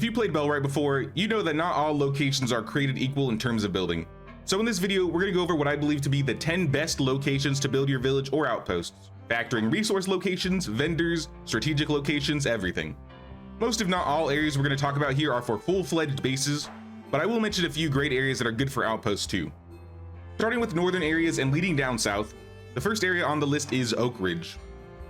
If you played Bellwright before, you know that not all locations are created equal in terms of building. So in this video, we're going to go over what I believe to be the 10 best locations to build your village or outposts, factoring resource locations, vendors, strategic locations, everything. Most if not all areas we're going to talk about here are for full-fledged bases, but I will mention a few great areas that are good for outposts too. Starting with northern areas and leading down south, the first area on the list is Oakridge.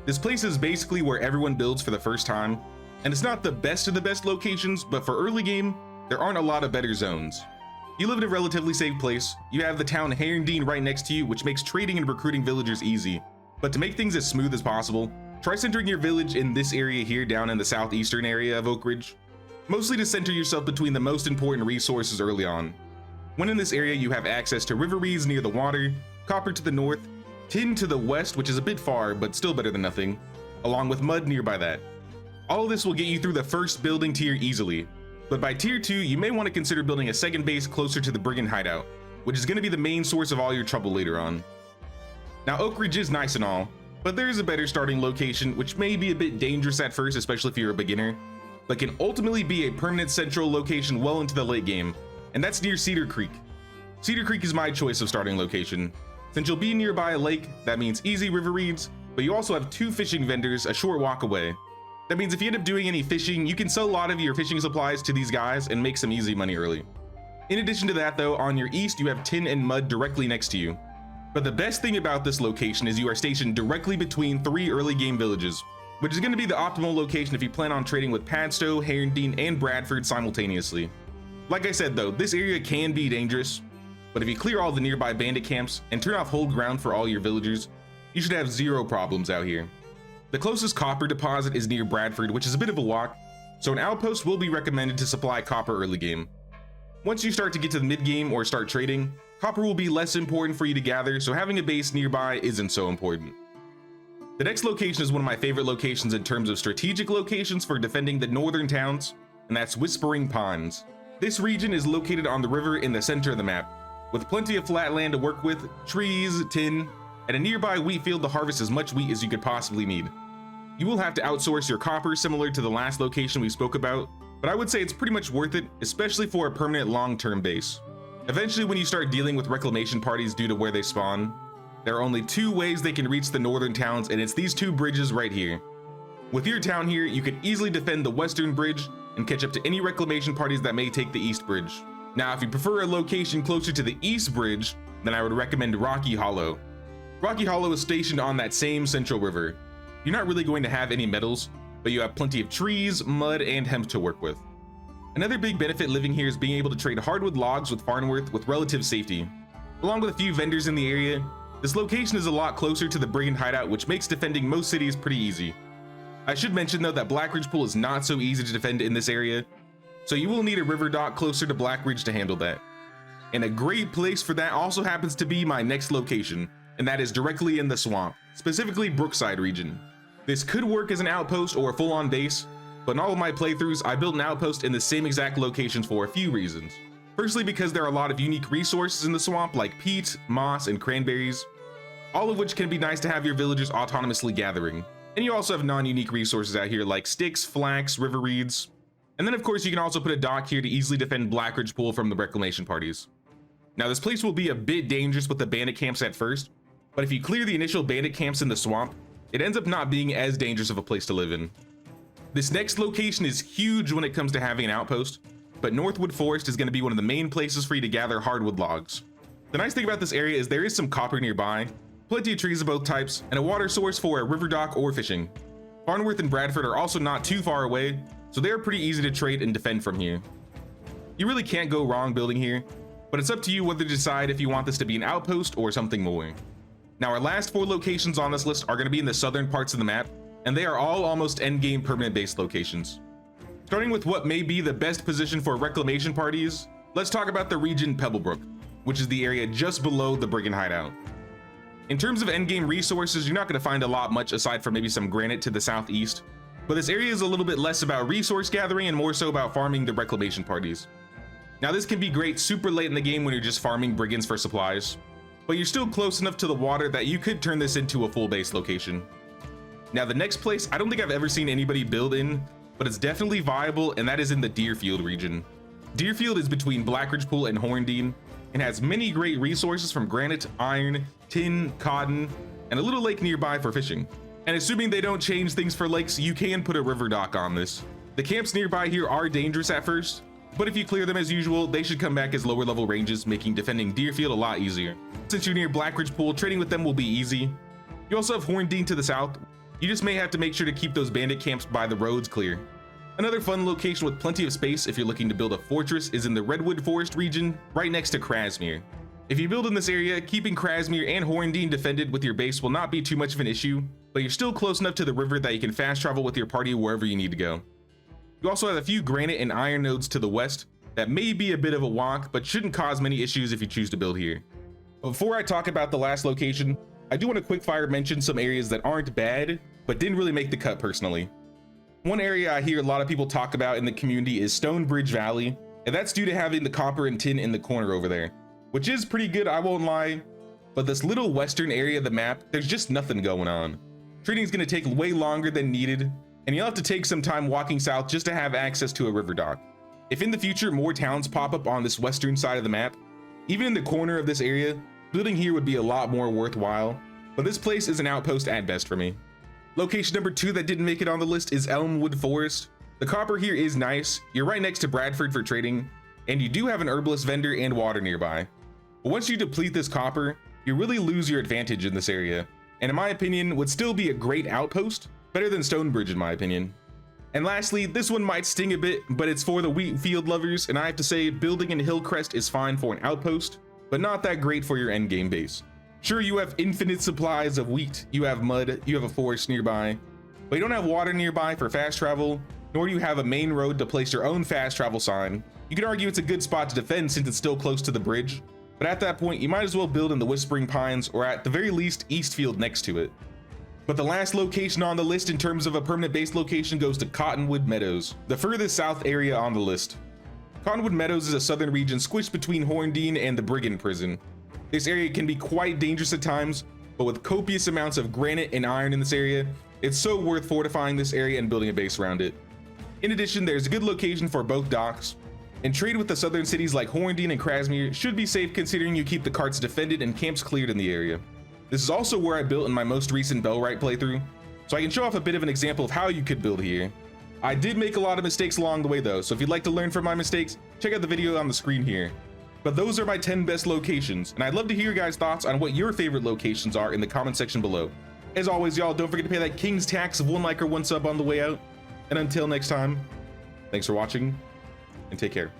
This place is basically where everyone builds for the first time, and it's not the best of the best locations, but for early game, there aren't a lot of better zones. You live in a relatively safe place, you have the town Herondine right next to you, which makes trading and recruiting villagers easy. But to make things as smooth as possible, try centering your village in this area here down in the southeastern area of Oakridge, mostly to center yourself between the most important resources early on. When in this area, you have access to river reeds near the water, copper to the north, tin to the west, which is a bit far, but still better than nothing, along with mud nearby that. All of this will get you through the first building tier easily, but by tier 2, you may want to consider building a second base closer to the brigand hideout, which is going to be the main source of all your trouble later on. Now Oakridge is nice and all, but there is a better starting location which may be a bit dangerous at first, especially if you're a beginner, but can ultimately be a permanent central location well into the late game, and that's near Cedar Creek. Cedar Creek is my choice of starting location. Since you'll be nearby a lake, that means easy river reeds, but you also have 2 fishing vendors a short walk away. That means if you end up doing any fishing, you can sell a lot of your fishing supplies to these guys and make some easy money early. In addition to that though, on your east you have tin and mud directly next to you. But the best thing about this location is you are stationed directly between 3 early game villages, which is going to be the optimal location if you plan on trading with Padstow, Herondine, and Bradford simultaneously. Like I said though, this area can be dangerous, but if you clear all the nearby bandit camps and turn off hold ground for all your villagers, you should have 0 problems out here. The closest copper deposit is near Bradford, which is a bit of a walk, so an outpost will be recommended to supply copper early game. Once you start to get to the mid game or start trading, copper will be less important for you to gather, so having a base nearby isn't so important. The next location is one of my favorite locations in terms of strategic locations for defending the northern towns, and that's Whispering Ponds. This region is located on the river in the center of the map, with plenty of flat land to work with, trees, tin, and a nearby wheat field to harvest as much wheat as you could possibly need. You will have to outsource your copper similar to the last location we spoke about, but I would say it's pretty much worth it, especially for a permanent long-term base. Eventually when you start dealing with reclamation parties due to where they spawn, there are only 2 ways they can reach the northern towns, and it's these 2 bridges right here. With your town here, you can easily defend the western bridge and catch up to any reclamation parties that may take the east bridge. Now if you prefer a location closer to the east bridge, then I would recommend Rocky Hollow. Rocky Hollow is stationed on that same central river. You're not really going to have any metals, but you have plenty of trees, mud, and hemp to work with. Another big benefit living here is being able to trade hardwood logs with Farnworth with relative safety. Along with a few vendors in the area, this location is a lot closer to the brigand hideout, which makes defending most cities pretty easy. I should mention though that Blackridge Pool is not so easy to defend in this area, so you will need a river dock closer to Blackridge to handle that. And a great place for that also happens to be my next location, and that is directly in the swamp, specifically Brookside region. This could work as an outpost or a full-on base, but in all of my playthroughs, I built an outpost in the same exact locations for a few reasons. Firstly, because there are a lot of unique resources in the swamp like peat, moss, and cranberries, all of which can be nice to have your villagers autonomously gathering. And you also have non-unique resources out here like sticks, flax, river reeds. And then of course you can also put a dock here to easily defend Blackridge Pool from the reclamation parties. Now this place will be a bit dangerous with the bandit camps at first, but if you clear the initial bandit camps in the swamp, it ends up not being as dangerous of a place to live in. This next location is huge when it comes to having an outpost, but Northwood Forest is going to be one of the main places for you to gather hardwood logs. The nice thing about this area is there is some copper nearby, plenty of trees of both types, and a water source for a river dock or fishing. Farnworth and Bradford are also not too far away, so they are pretty easy to trade and defend from here. You really can't go wrong building here, but it's up to you whether to decide if you want this to be an outpost or something more. Now our last 4 locations on this list are going to be in the southern parts of the map, and they are all almost endgame permanent base locations. Starting with what may be the best position for reclamation parties, let's talk about the region Pebblebrook, which is the area just below the brigand hideout. In terms of endgame resources, you're not going to find a lot much aside from maybe some granite to the southeast, but this area is a little bit less about resource gathering and more so about farming the reclamation parties. Now this can be great super late in the game when you're just farming brigands for supplies, but you're still close enough to the water that you could turn this into a full base location. Now the next place I don't think I've ever seen anybody build in, but it's definitely viable, and that is in the Deerfield region. Deerfield is between Blackridge Pool and Horndean and has many great resources from granite, iron, tin, cotton, and a little lake nearby for fishing. And assuming they don't change things for lakes, you can put a river dock on this. The camps nearby here are dangerous at first, but if you clear them as usual, they should come back as lower level ranges, making defending Deerfield a lot easier. Since you're near Blackridge Pool, trading with them will be easy. You also have Horndean to the south. You just may have to make sure to keep those bandit camps by the roads clear. Another fun location with plenty of space if you're looking to build a fortress is in the Redwood Forest region, right next to Krasmere. If you build in this area, keeping Krasmere and Horndean defended with your base will not be too much of an issue, but you're still close enough to the river that you can fast travel with your party wherever you need to go. You also have a few granite and iron nodes to the west that may be a bit of a walk, but shouldn't cause many issues if you choose to build here. Before I talk about the last location, I do want to quick fire mention some areas that aren't bad, but didn't really make the cut personally. One area I hear a lot of people talk about in the community is Stonebridge Valley, and that's due to having the copper and tin in the corner over there, which is pretty good, I won't lie, but this little western area of the map, there's just nothing going on. Trading is going to take way longer than needed, and you'll have to take some time walking south just to have access to a river dock. If in the future more towns pop up on this western side of the map, even in the corner of this area, building here would be a lot more worthwhile, but this place is an outpost at best for me. Location number 2 that didn't make it on the list is Elmwood Forest. The copper here is nice, you're right next to Bradford for trading, and you do have an herbalist vendor and water nearby. But once you deplete this copper, you really lose your advantage in this area, and in my opinion would still be a great outpost, better than Stonebridge in my opinion. And lastly, this one might sting a bit, but it's for the wheat field lovers, and I have to say building in Hillcrest is fine for an outpost, but not that great for your endgame base. Sure, you have infinite supplies of wheat, you have mud, you have a forest nearby, but you don't have water nearby for fast travel, nor do you have a main road to place your own fast travel sign. You can argue it's a good spot to defend since it's still close to the bridge, but at that point you might as well build in the Whispering Pines or at the very least Eastfield next to it. But the last location on the list in terms of a permanent base location goes to Cottonwood Meadows, the furthest south area on the list. Cottonwood Meadows is a southern region squished between Horndean and the Brigand Prison. This area can be quite dangerous at times, but with copious amounts of granite and iron in this area, it's so worth fortifying this area and building a base around it. In addition, there's a good location for both docks, and trade with the southern cities like Horndean and Krasmere should be safe considering you keep the carts defended and camps cleared in the area. This is also where I built in my most recent Bellwright playthrough, so I can show off a bit of an example of how you could build here. I did make a lot of mistakes along the way though, so if you'd like to learn from my mistakes, check out the video on the screen here. But those are my 10 best locations, and I'd love to hear your guys' thoughts on what your favorite locations are in the comment section below. As always, y'all, don't forget to pay that king's tax of 1 like or 1 sub on the way out. And until next time, thanks for watching, and take care.